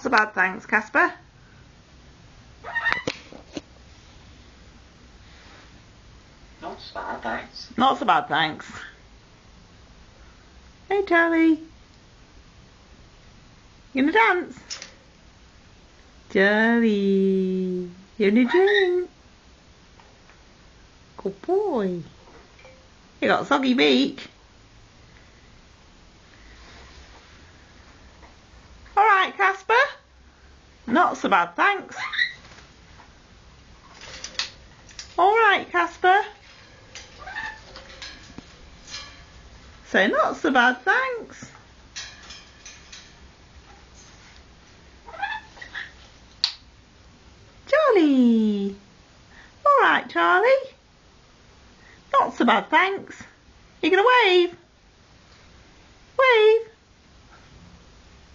so bad, thanks, Casper. Not so bad, thanks. Not so bad, thanks. Hey, Charlie. You gonna dance? Charlie, you gonna drink? Good boy. You got a soggy beak. Alright, Casper. Not so bad, thanks. Alright, Casper. Say not so bad, thanks. Charlie. Alright, Charlie. Not so bad, thanks. You gonna wave? Wave.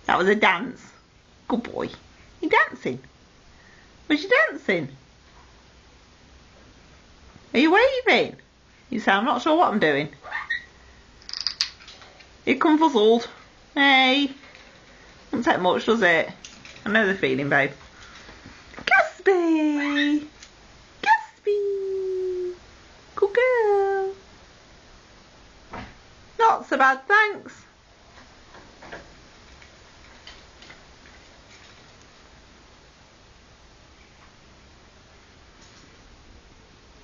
That was a dance. Good boy. You're dancing. Was you dancing? Are you waving? You say, I'm not sure what I'm doing. You're confuzzled. Hey. Doesn't take much, does it? I know the feeling, babe. Casper. Casper. Good girl. Not so bad, thanks.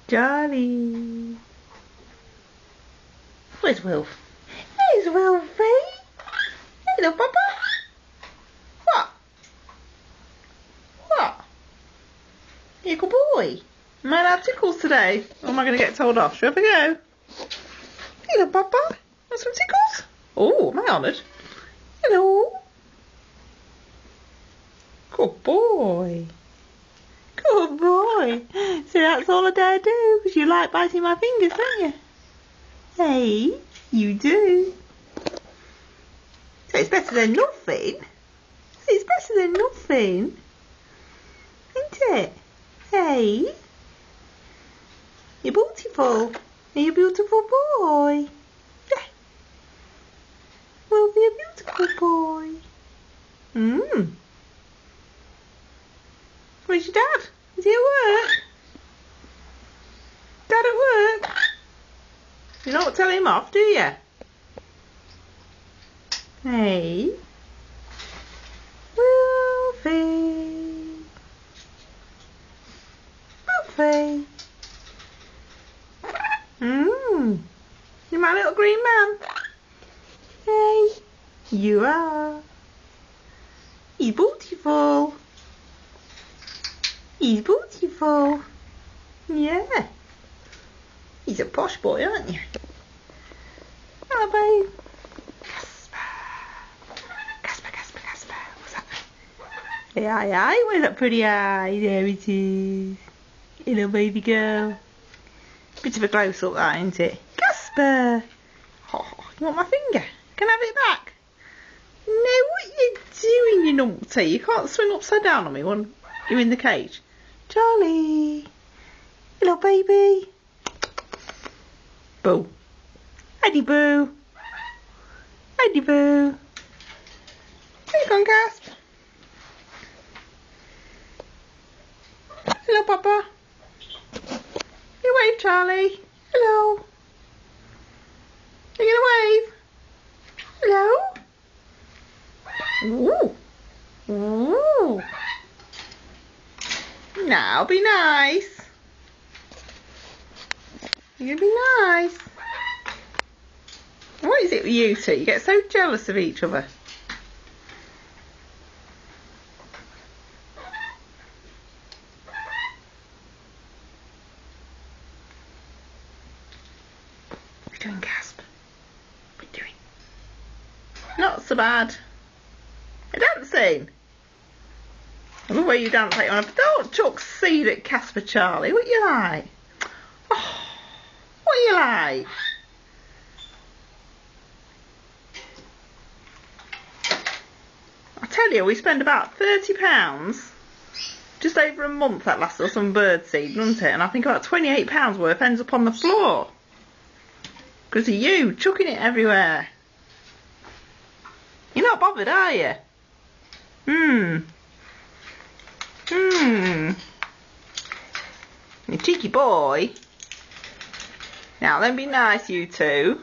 Charlie. Where's Wilf? There's Wilfie. Hello, Papa. What? What? You good boy. Am I allowed tickles today? Or am I going to get told off? Should I have a go? Hello, Papa. Want some tickles? Oh, am I honoured? Hello. Good boy. Good boy. So that's all I dare do, because you like biting my fingers, don't you? Hey, you do. So it's better than nothing. So it's better than nothing. Isn't it? Hey. You're beautiful. Are you a beautiful boy? Yeah. We'll be a beautiful boy. Where's your dad? Is he at work? Dad at work? You don't tell him off, do you? Hey. Wolfie. Wolfie. You're my little green man. Hey. You are. He's beautiful. He's beautiful. Yeah. He's a posh boy, aren't you? Hello, babe. Casper. Casper, Casper, Casper. What's that? Hey, aye, aye. Where's that pretty eye? There it is. Hello, baby girl. Bit of a close-up, that, isn't it? Casper. Oh, you want my finger? Can I have it back? No, what are you doing, you naughty? You can't swing upside down on me when you're in the cage. Charlie. Hello, baby. Boo. Eddie Boo. Eddie Boo. Here you go, Casp. Hello, Papa. You wave, Charlie. Hello. You gonna wave? Hello. Ooh. Ooh. Now be nice. You be nice. What is it with you two? You get so jealous of each other. What are you doing, Casper? What are you doing? Not so bad. You're dancing. I love the way you dance like you want to. Don't chuck seed at Casper, Charlie. What you like? Oh, what you like? I tell you, we spend about £30, just over a month that lasts us on bird seed, doesn't it? And I think about £28 worth ends up on the floor. Because of you chucking it everywhere. You're not bothered, are you? cheeky boy. Now then, be nice, you two.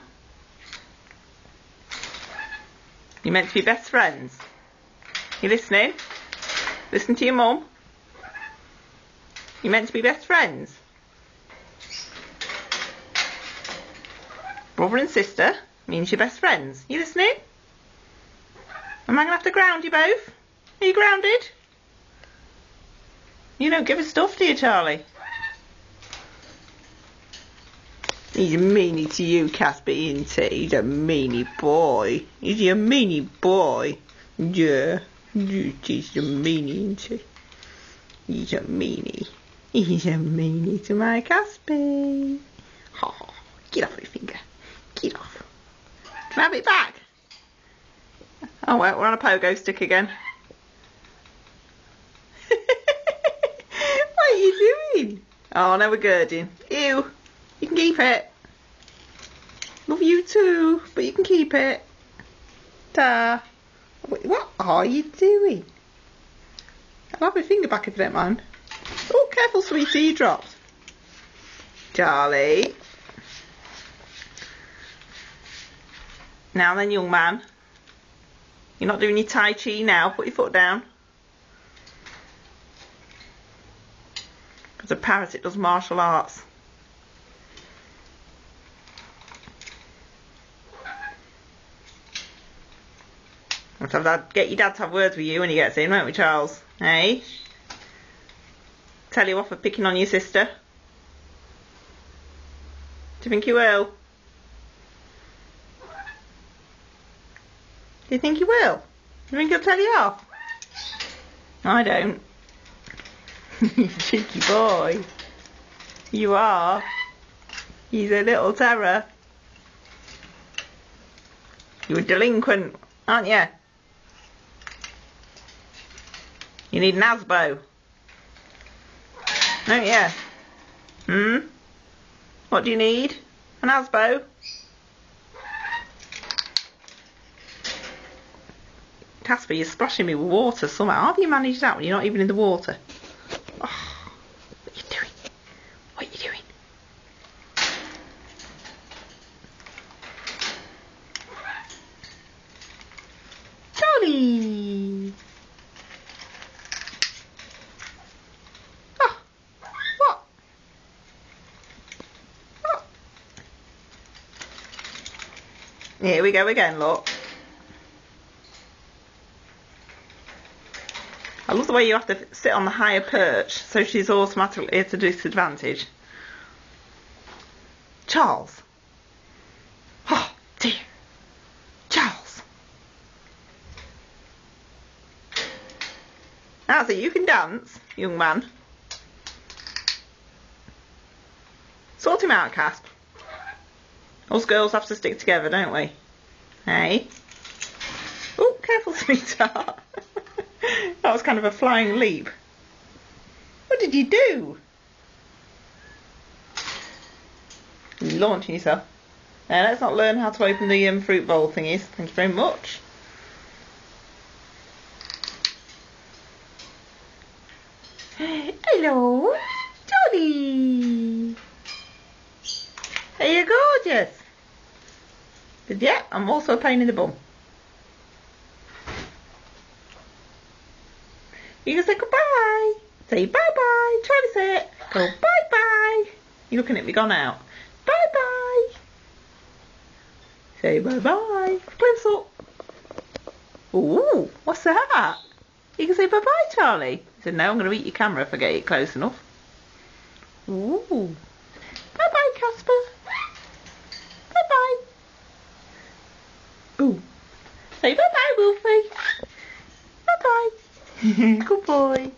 You're meant to be best friends. You listening? Listen to your mum. You're meant to be best friends. Brother and sister means you're best friends. You listening? Am I going to have to ground you both? Are you grounded? You don't give a stuff, do you, Charlie? He's a meanie to you, Casper, isn't he? He's a meanie boy. Is he a meanie boy? Yeah. He's a meanie, isn't he? He's a meanie. He's a meanie to my Casper. Oh, get off your finger. Get off. Can I have it back? Oh well, we're on a pogo stick again. What are you doing? Oh, now we're girding. Ew. You can keep it. Love you too, but you can keep it. Ta. Wait, what are you doing? I'll have my finger back if you don't mind. Oh, careful, sweetie, you dropped. Charlie. Now then, young man. You're not doing your Tai Chi now. Put your foot down. Because a parrot, it does martial arts. We'll have that, get your dad to have words with you when he gets in, won't we, Charles? Hey? Tell you off for picking on your sister. Do you think you will? Do you think he will? Do you think he'll tell you off? I don't. Cheeky boy. You are. He's a little terror. You're a delinquent, aren't you? You need an asbo. Don't you? What do you need? An asbo? Casper, you're splashing me with water somehow. How have you managed that when you're not even in the water? Oh, what are you doing? What are you doing? Charlie! Oh, what? Oh. Here we go again, look. I love the way you have to sit on the higher perch, so she's automatically at a disadvantage. Charles. Oh, dear. Charles. That's it, you can dance, young man. Sort him out, Casp. Us girls have to stick together, don't we? Hey? Oh, careful, sweetheart. That was kind of a flying leap. What did you do? You're launching yourself. Now, let's not learn how to open the fruit bowl thingies. Thank you very much. Hello, Johnny. Are you gorgeous? But yeah, I'm also a pain in the bum. You can say goodbye. Say bye-bye. Try to say it. Go bye-bye. You're looking at me, gone out. Bye-bye. Say bye-bye. Close up. Ooh, what's that? You can say bye-bye, Charlie. He said, no, I'm going to eat your camera if I get it close enough. Ooh. Bye-bye, Casper. Bye-bye. Ooh. Say bye-bye, Wolfie. Bye-bye. Good boy.